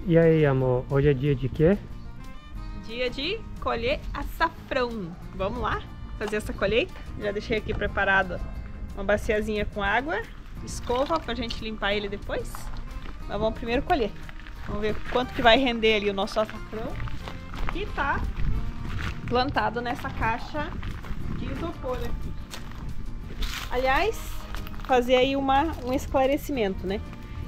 E aí, amor, hoje é dia de quê? Dia de colher açafrão. Vamos lá fazer essa colheita? Já deixei aqui preparado uma baciazinha com água, escova pra gente limpar ele depois. Mas vamos primeiro colher. Vamos ver quanto que vai render ali o nosso açafrão, que tá plantado nessa caixa de isopor aqui. Aliás, fazer aí um esclarecimento, né?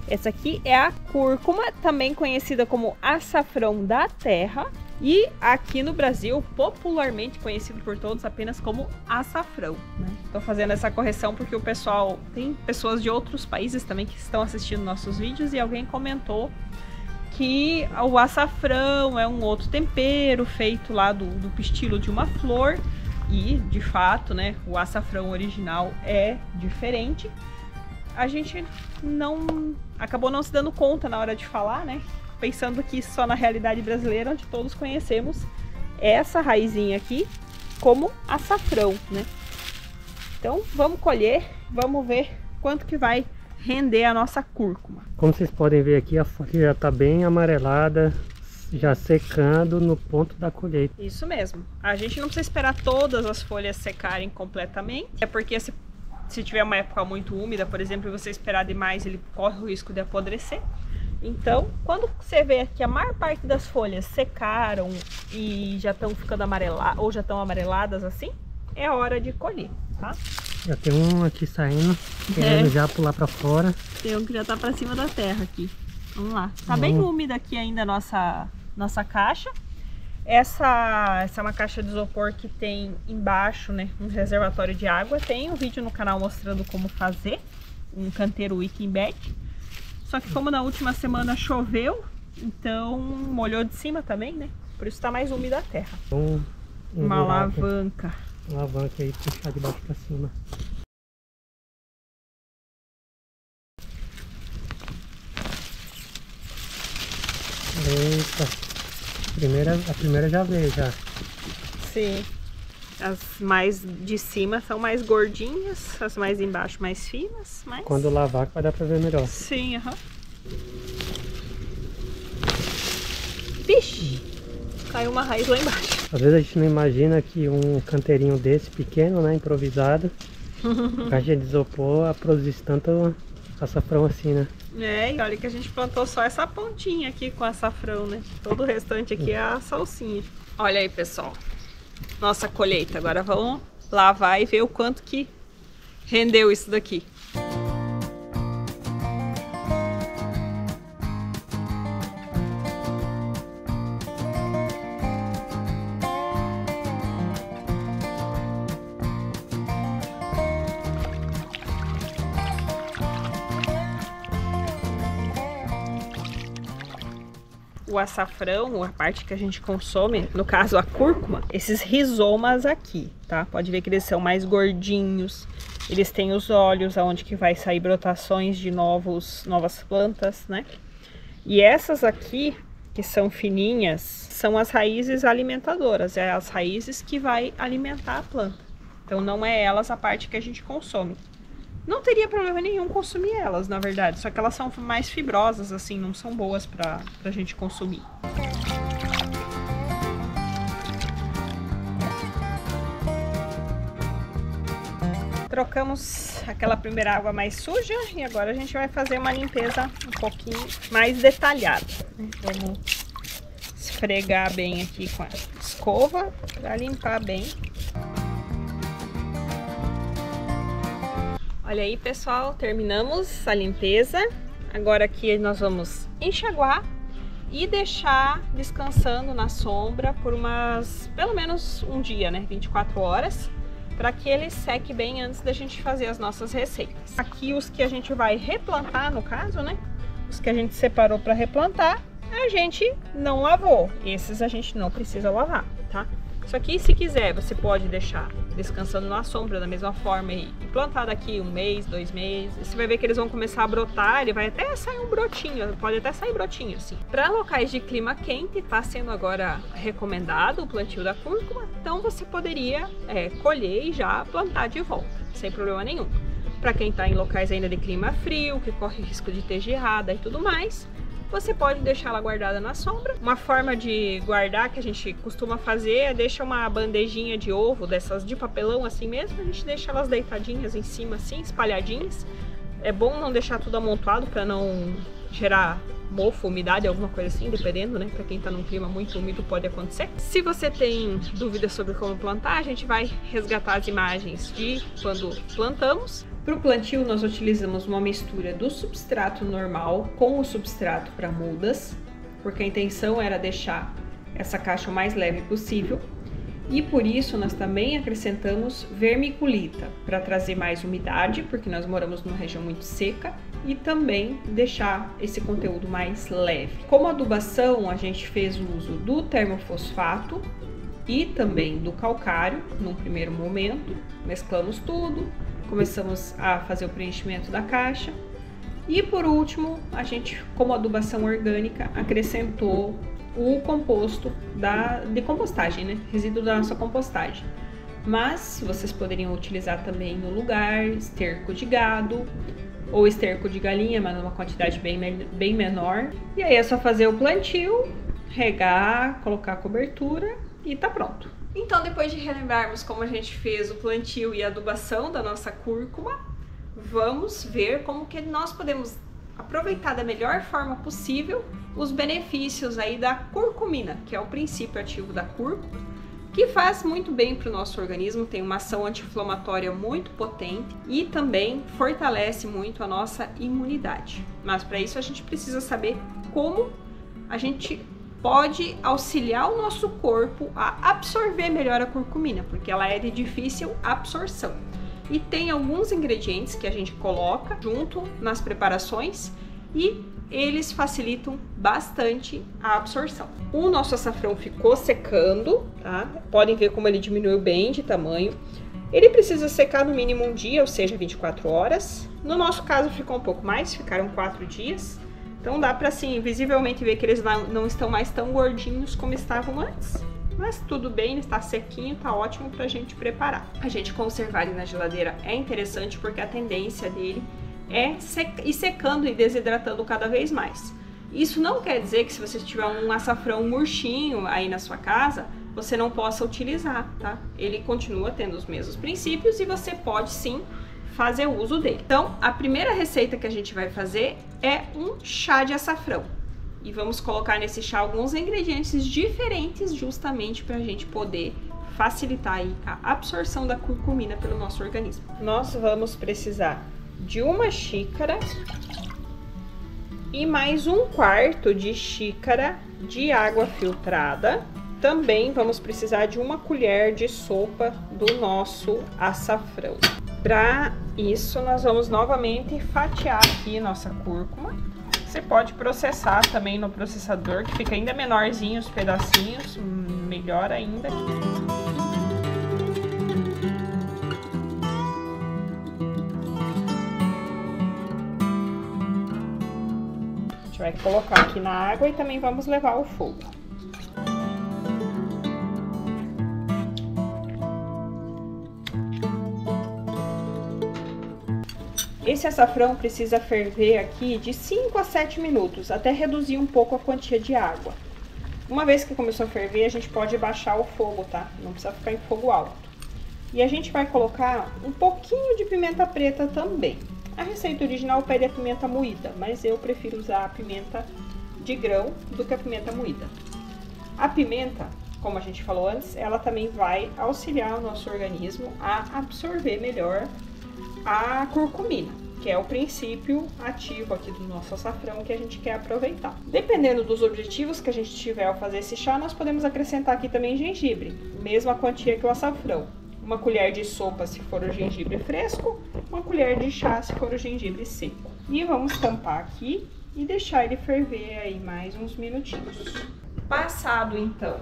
Essa aqui é a cúrcuma, também conhecida como açafrão da terra, e aqui no Brasil, popularmente conhecido por todos apenas como açafrão, né? Tô fazendo essa correção porque o pessoal, tem pessoas de outros países também que estão assistindo nossos vídeos e alguém comentou que o açafrão é um outro tempero feito lá do pistilo de uma flor, e de fato, né, o açafrão original é diferente. A gente acabou não se dando conta na hora de falar, né? Pensando que só na realidade brasileira, onde todos conhecemos essa raizinha aqui como açafrão, né? Então vamos colher, vamos ver quanto que vai render a nossa cúrcuma. Como vocês podem ver aqui, a folha já está bem amarelada, já secando no ponto da colheita. Isso mesmo. A gente não precisa esperar todas as folhas secarem completamente, é porque se tiver uma época muito úmida, por exemplo, e você esperar demais, ele corre o risco de apodrecer. Então, quando você vê que a maior parte das folhas secaram e já estão ficando amareladas, ou já estão amareladas assim, é hora de colher, tá? Já tem um aqui saindo, querendo já pular para fora. Tem um que já tá para cima da terra aqui. Vamos lá. Tá bem úmida aqui ainda a nossa caixa. Essa é uma caixa de isopor que tem embaixo, né, um reservatório de água. Tem um vídeo no canal mostrando como fazer um canteiro wicking bag. Só que como na última semana choveu, então molhou de cima também, né? Por isso tá mais úmida a terra. Uma alavanca. Uma alavanca aí, puxar de baixo para cima. Eita. A primeira já veio já. Sim. As mais de cima são mais gordinhas, as mais embaixo mais finas. Mas... quando lavar vai dar pra ver melhor. Sim, aham. Vixe! Caiu uma raiz lá embaixo. Às vezes a gente não imagina que um canteirinho desse pequeno, né, improvisado, caixa de isopor, a produzir tanto açafrão assim, né? É, e olha que a gente plantou só essa pontinha aqui com açafrão, né? Todo o restante aqui é a salsinha. Olha aí, pessoal. Nossa colheita. Agora vamos lavar e ver o quanto que rendeu isso daqui. O açafrão, a parte que a gente consome, no caso a cúrcuma, esses rizomas aqui, tá? Pode ver que eles são mais gordinhos, eles têm os olhos aonde que vai sair brotações de novas plantas, né? E essas aqui, que são fininhas, são as raízes alimentadoras, é as raízes que vai alimentar a planta. Então não é elas a parte que a gente consome. Não teria problema nenhum consumir elas, na verdade. Só que elas são mais fibrosas, assim, não são boas pra gente consumir. Trocamos aquela primeira água mais suja e agora a gente vai fazer uma limpeza um pouquinho mais detalhada. Vamos esfregar bem aqui com a escova para limpar bem. Olha aí, pessoal, terminamos a limpeza. Agora aqui nós vamos enxaguar e deixar descansando na sombra por pelo menos um dia, né? 24 horas, para que ele seque bem antes da gente fazer as nossas receitas. Aqui os que a gente vai replantar, no caso, né? Os que a gente separou para replantar, a gente não lavou. Esses a gente não precisa lavar, tá? Isso aqui, se quiser, você pode deixar descansando na sombra da mesma forma e plantar daqui 1 mês, 2 meses. Você vai ver que eles vão começar a brotar, ele vai até sair um brotinho, pode até sair brotinho assim. Para locais de clima quente, está sendo agora recomendado o plantio da cúrcuma, então você poderia colher e já plantar de volta, sem problema nenhum. Para quem está em locais ainda de clima frio, que corre risco de ter geada e tudo mais, você pode deixar ela guardada na sombra. Uma forma de guardar que a gente costuma fazer é deixar uma bandejinha de ovo, dessas de papelão assim mesmo, a gente deixa elas deitadinhas em cima assim, espalhadinhas. É bom não deixar tudo amontoado para não gerar mofo, umidade, alguma coisa assim, dependendo, né? Para quem tá num clima muito úmido pode acontecer. Se você tem dúvidas sobre como plantar, a gente vai resgatar as imagens de quando plantamos. Para o plantio nós utilizamos uma mistura do substrato normal com o substrato para mudas, porque a intenção era deixar essa caixa o mais leve possível. E por isso nós também acrescentamos vermiculita, para trazer mais umidade, porque nós moramos numa região muito seca, e também deixar esse conteúdo mais leve. Como adubação, a gente fez o uso do termofosfato e também do calcário, num primeiro momento. Mesclamos tudo, começamos a fazer o preenchimento da caixa. E por último, a gente, como adubação orgânica, acrescentou o composto de compostagem, né? Resíduo da nossa compostagem. Mas vocês poderiam utilizar também no lugar esterco de gado ou esterco de galinha, mas numa quantidade bem menor. E aí é só fazer o plantio, regar, colocar a cobertura e tá pronto. Então, depois de relembrarmos como a gente fez o plantio e a adubação da nossa cúrcuma, vamos ver como que nós podemos aproveitar da melhor forma possível os benefícios aí da curcumina, que é o princípio ativo da cúrcuma, que faz muito bem para o nosso organismo, tem uma ação anti-inflamatória muito potente e também fortalece muito a nossa imunidade. Mas para isso a gente precisa saber como a gente pode auxiliar o nosso corpo a absorver melhor a curcumina, porque ela é de difícil absorção. E tem alguns ingredientes que a gente coloca junto nas preparações e eles facilitam bastante a absorção. O nosso açafrão ficou secando, tá? Podem ver como ele diminuiu bem de tamanho. Ele precisa secar no mínimo um dia, ou seja, 24 horas. No nosso caso ficou um pouco mais, ficaram 4 dias. Então dá para assim, visivelmente ver que eles não estão mais tão gordinhos como estavam antes. Mas tudo bem, ele está sequinho, tá ótimo pra gente preparar. A gente conservar ele na geladeira é interessante porque a tendência dele é ir secando e desidratando cada vez mais. Isso não quer dizer que se você tiver um açafrão murchinho aí na sua casa, você não possa utilizar, tá? Ele continua tendo os mesmos princípios e você pode sim fazer uso dele. Então, a primeira receita que a gente vai fazer é um chá de açafrão. E vamos colocar nesse chá alguns ingredientes diferentes justamente para a gente poder facilitar aí a absorção da curcumina pelo nosso organismo. Nós vamos precisar de uma xícara e mais 1/4 de xícara de água filtrada. Também vamos precisar de 1 colher de sopa do nosso açafrão. Para isso, nós vamos novamente fatiar aqui nossa cúrcuma. Você pode processar também no processador, que fica ainda menorzinho os pedacinhos, melhor ainda. A gente vai colocar aqui na água e também vamos levar ao fogo. Esse açafrão precisa ferver aqui de 5 a 7 minutos, até reduzir um pouco a quantia de água. Uma vez que começou a ferver, a gente pode baixar o fogo, tá? Não precisa ficar em fogo alto. E a gente vai colocar um pouquinho de pimenta preta também. A receita original pede a pimenta moída, mas eu prefiro usar a pimenta de grão do que a pimenta moída. A pimenta, como a gente falou antes, ela também vai auxiliar o nosso organismo a absorver melhor a curcumina, que é o princípio ativo aqui do nosso açafrão que a gente quer aproveitar. Dependendo dos objetivos que a gente tiver ao fazer esse chá, nós podemos acrescentar aqui também gengibre, mesma quantia que o açafrão. 1 colher de sopa se for o gengibre fresco, 1 colher de chá se for o gengibre seco. E vamos tampar aqui e deixar ele ferver aí mais uns minutinhos. Passado então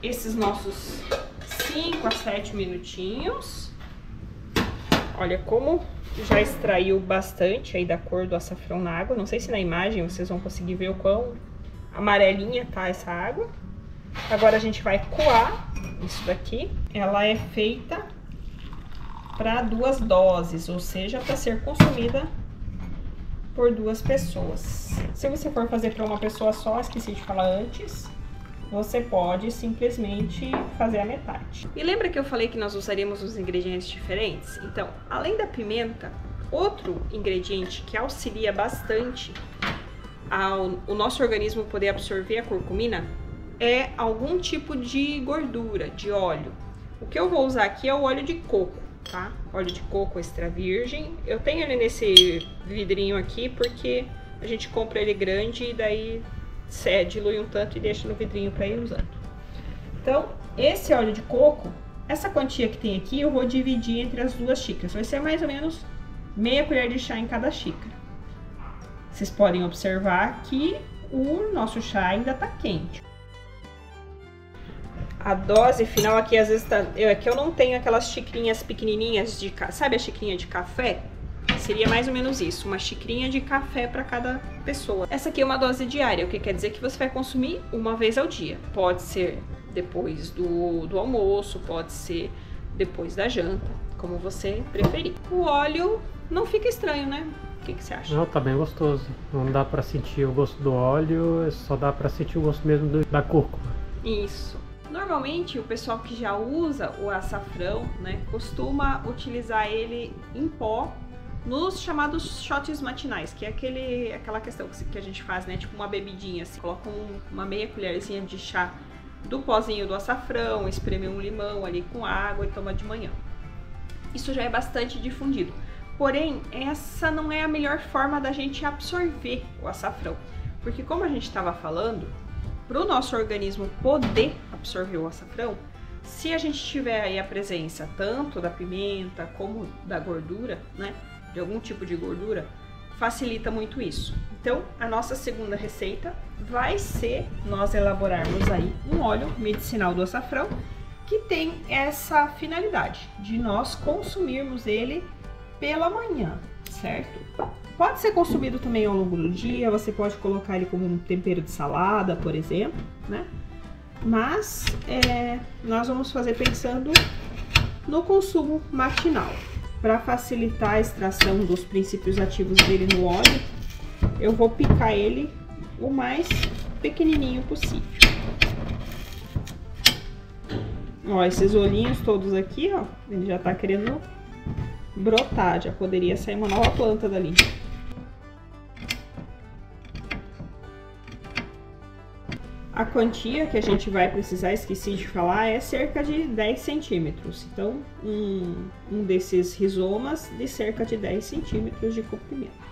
esses nossos 5 a 7 minutinhos, olha como já extraiu bastante aí da cor do açafrão na água. Não sei se na imagem vocês vão conseguir ver o quão amarelinha tá essa água. Agora a gente vai coar isso daqui. Ela é feita para 2 doses, ou seja, para ser consumida por 2 pessoas. Se você for fazer para uma pessoa só, esqueci de falar antes, você pode simplesmente fazer a metade. E lembra que eu falei que nós usaríamos os ingredientes diferentes? Então, além da pimenta, outro ingrediente que auxilia bastante o nosso organismo poder absorver a curcumina é algum tipo de gordura, de óleo. O que eu vou usar aqui é o óleo de coco, tá? Óleo de coco extra virgem. Eu tenho ele nesse vidrinho aqui porque a gente compra ele grande e daí dilui um tanto e deixa no vidrinho para ir usando. Então, esse óleo de coco, essa quantia que tem aqui, eu vou dividir entre as 2 xícaras. Vai ser mais ou menos meia colher de chá em cada xícara. Vocês podem observar que o nosso chá ainda tá quente. A dose final aqui, às vezes, aqui eu não tenho aquelas xicrinhas pequenininhas de... Sabe a xicrinha de café? Seria mais ou menos isso, uma xicrinha de café para cada pessoa. Essa aqui é uma dose diária, o que quer dizer que você vai consumir uma vez ao dia. Pode ser depois do almoço, pode ser depois da janta, como você preferir. O óleo não fica estranho, né? O que você acha? Não, tá bem gostoso. Não dá pra sentir o gosto do óleo, só dá pra sentir o gosto mesmo da cúrcuma. Isso. Normalmente, o pessoal que já usa o açafrão, né, costuma utilizar ele em pó nos chamados shots matinais, que é aquela questão que a gente faz, né, tipo uma bebidinha, assim, coloca uma meia colherzinha de chá do pozinho do açafrão, espreme um limão ali com água e toma de manhã. Isso já é bastante difundido. Porém, essa não é a melhor forma da gente absorver o açafrão, porque como a gente estava falando, para o nosso organismo poder absorver o açafrão, se a gente tiver aí a presença tanto da pimenta como da gordura, né, de algum tipo de gordura, facilita muito isso. Então, a nossa segunda receita vai ser nós elaborarmos aí um óleo medicinal do açafrão que tem essa finalidade de nós consumirmos ele pela manhã, certo? Pode ser consumido também ao longo do dia, você pode colocar ele como um tempero de salada, por exemplo, né? Mas nós vamos fazer pensando no consumo matinal. Para facilitar a extração dos princípios ativos dele no óleo, eu vou picar ele o mais pequenininho possível. Ó, esses olhinhos todos aqui, ó, ele já tá querendo brotar, já poderia sair uma nova planta dali. A quantia que a gente vai precisar, esqueci de falar, é cerca de 10 centímetros. Então, um desses rizomas de cerca de 10 centímetros de comprimento.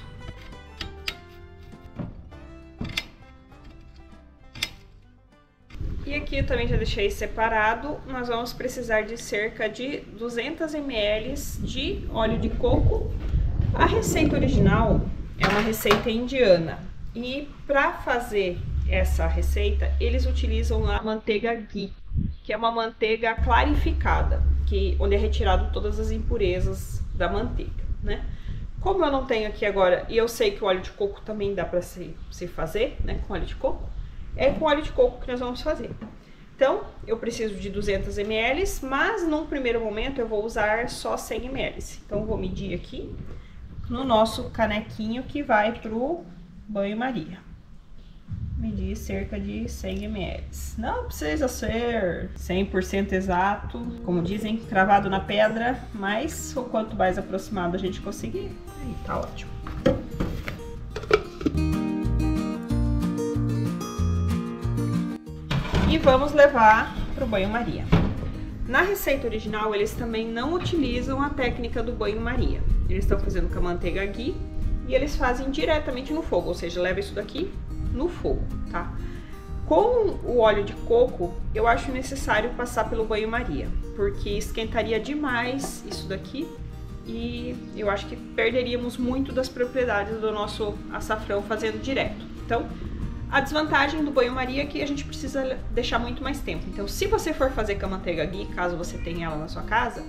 E aqui eu também já deixei separado, nós vamos precisar de cerca de 200 ml de óleo de coco. A receita original é uma receita indiana e para fazer essa receita, eles utilizam a manteiga ghee, que é uma manteiga clarificada, onde é retirado todas as impurezas da manteiga, né? Como eu não tenho aqui agora, e eu sei que o óleo de coco também dá para se fazer, né, com óleo de coco, é com óleo de coco que nós vamos fazer. Então, eu preciso de 200 ml, mas num primeiro momento eu vou usar só 100 ml. Então, eu vou medir aqui no nosso canequinho que vai pro banho-maria. Medir cerca de 100 ml. Não precisa ser 100% exato, como dizem, cravado na pedra, mas o quanto mais aproximado a gente conseguir, aí tá ótimo. E vamos levar para o banho-maria. Na receita original, eles também não utilizam a técnica do banho-maria. Eles estão fazendo com a manteiga ghee e eles fazem diretamente no fogo, ou seja, leva isso daqui no fogo, tá? Com o óleo de coco, eu acho necessário passar pelo banho-maria, porque esquentaria demais isso daqui e eu acho que perderíamos muito das propriedades do nosso açafrão fazendo direto. Então, a desvantagem do banho-maria é que a gente precisa deixar muito mais tempo. Então, se você for fazer com a manteiga ghee, caso você tenha ela na sua casa,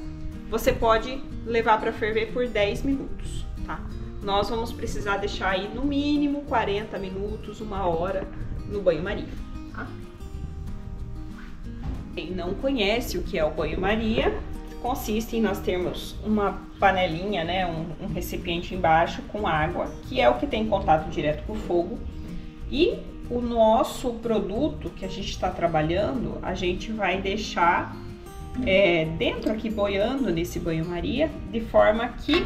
você pode levar para ferver por 10 minutos, tá? Nós vamos precisar deixar aí no mínimo 40 minutos, 1 hora no banho-maria, tá? Quem não conhece o que é o banho-maria, consiste em nós termos uma panelinha, né, um recipiente embaixo com água, que é o que tem contato direto com o fogo, e o nosso produto que a gente está trabalhando, a gente vai deixar dentro aqui boiando nesse banho-maria, de forma que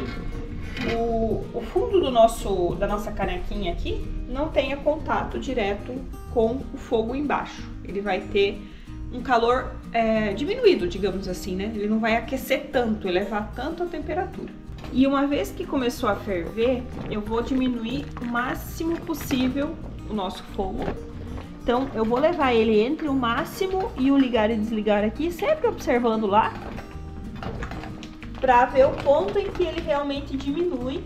o fundo da nossa canequinha aqui não tenha contato direto com o fogo embaixo. Ele vai ter um calor diminuído, digamos assim, né? Ele não vai aquecer tanto, elevar tanto a temperatura. E uma vez que começou a ferver, eu vou diminuir o máximo possível o nosso fogo. Então, eu vou levar ele entre o máximo e o ligar e desligar aqui, sempre observando lá, para ver o ponto em que ele realmente diminui.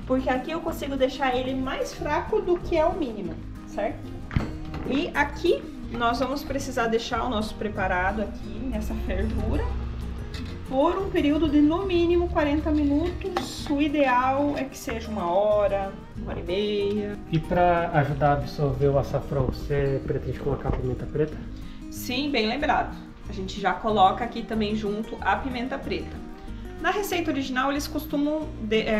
Porque aqui eu consigo deixar ele mais fraco do que é o mínimo, certo? E aqui nós vamos precisar deixar o nosso preparado aqui nessa fervura por um período de no mínimo 40 minutos. O ideal é que seja 1 hora, 1 hora e meia. E para ajudar a absorver o açafrão, você pretende colocar a pimenta preta? Sim, bem lembrado. A gente já coloca aqui também junto a pimenta preta. Na receita original eles costumam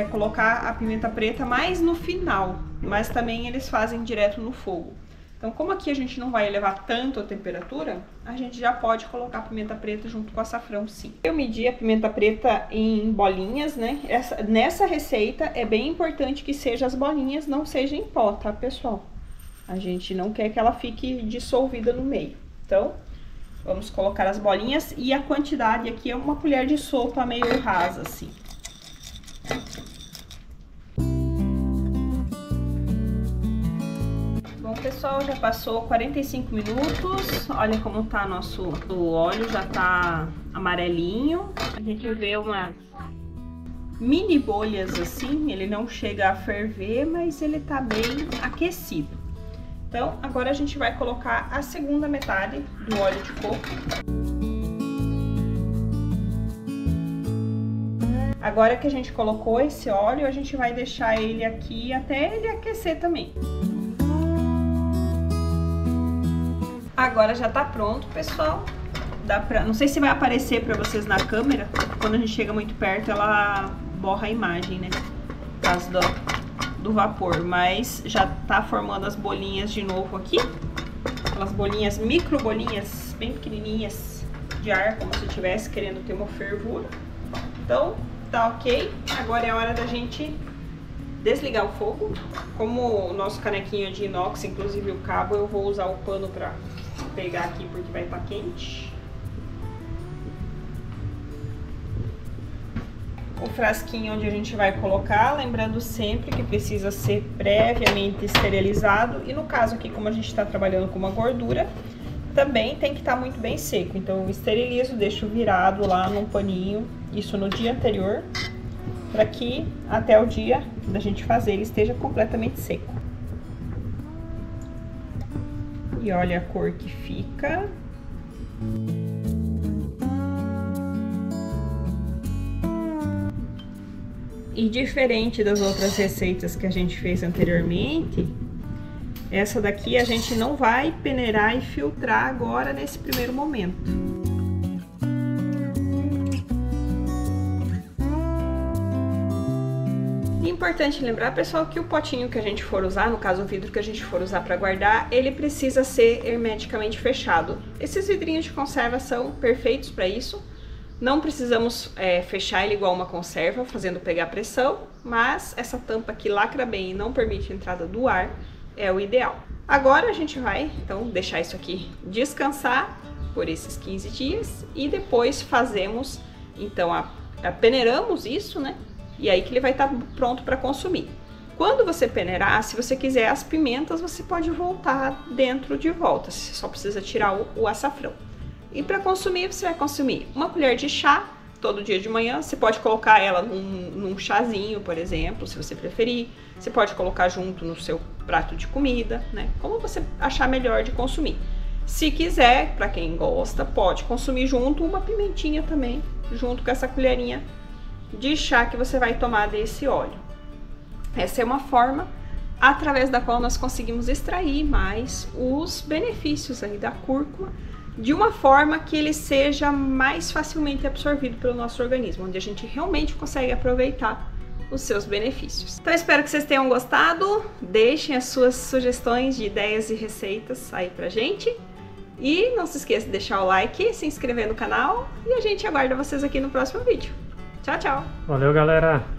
colocar a pimenta preta mais no final, mas também eles fazem direto no fogo. Então, como aqui a gente não vai elevar tanto a temperatura, a gente já pode colocar a pimenta preta junto com o açafrão, sim. Eu medi a pimenta preta em bolinhas, né? Nessa receita é bem importante que sejam as bolinhas, não seja em pó, tá, pessoal? A gente não quer que ela fique dissolvida no meio. Então, vamos colocar as bolinhas e a quantidade aqui é 1 colher de sopa meio rasa, assim. Bom, pessoal, já passou 45 minutos. Olha como tá o óleo, já tá amarelinho. A gente vê umas mini bolhas assim, ele não chega a ferver, mas ele tá bem aquecido. Então, agora a gente vai colocar a segunda metade do óleo de coco. Agora que a gente colocou esse óleo, a gente vai deixar ele aqui até ele aquecer também. Agora já tá pronto, pessoal. Não sei se vai aparecer pra vocês na câmera. Quando a gente chega muito perto, ela borra a imagem, né? Por causa do vapor. Mas já tá formando as bolinhas de novo aqui. Aquelas bolinhas, micro bolinhas, bem pequenininhas de ar, como se estivesse querendo ter uma fervura. Então, tá ok. Agora é a hora da gente desligar o fogo. Como o nosso canequinho é de inox, inclusive o cabo, eu vou usar o pano pra pegar aqui porque vai estar quente. O frasquinho onde a gente vai colocar, lembrando sempre que precisa ser previamente esterilizado. E no caso aqui, como a gente está trabalhando com uma gordura, também tem que estar muito bem seco. Então eu esterilizo, deixo virado lá num paninho, isso no dia anterior, para que até o dia da gente fazer ele esteja completamente seco. E olha a cor que fica. E diferente das outras receitas que a gente fez anteriormente, essa daqui a gente não vai peneirar e filtrar agora nesse primeiro momento. Importante lembrar, pessoal, que o potinho que a gente for usar, no caso o vidro que a gente for usar para guardar, ele precisa ser hermeticamente fechado. Esses vidrinhos de conserva são perfeitos para isso. Não precisamos fechar ele igual uma conserva, fazendo pegar pressão, mas essa tampa que lacra bem e não permite a entrada do ar é o ideal. Agora a gente vai, então, deixar isso aqui descansar por esses 15 dias e depois fazemos, então, peneiramos isso, né? E aí que ele vai estar pronto para consumir. Quando você peneirar, se você quiser as pimentas, você pode voltar dentro de volta. Você só precisa tirar o açafrão. E para consumir, você vai consumir 1 colher de chá todo dia de manhã. Você pode colocar ela num chazinho, por exemplo, se você preferir. Você pode colocar junto no seu prato de comida, né? Como você achar melhor de consumir. Se quiser, para quem gosta, pode consumir junto uma pimentinha também, junto com essa colherinha de chá que você vai tomar desse óleo. Essa é uma forma através da qual nós conseguimos extrair mais os benefícios aí da cúrcuma de uma forma que ele seja mais facilmente absorvido pelo nosso organismo, onde a gente realmente consegue aproveitar os seus benefícios. Então espero que vocês tenham gostado, deixem as suas sugestões de ideias e receitas aí pra gente. E não se esqueça de deixar o like, se inscrever no canal e a gente aguarda vocês aqui no próximo vídeo. Tchau, tchau! Valeu, galera!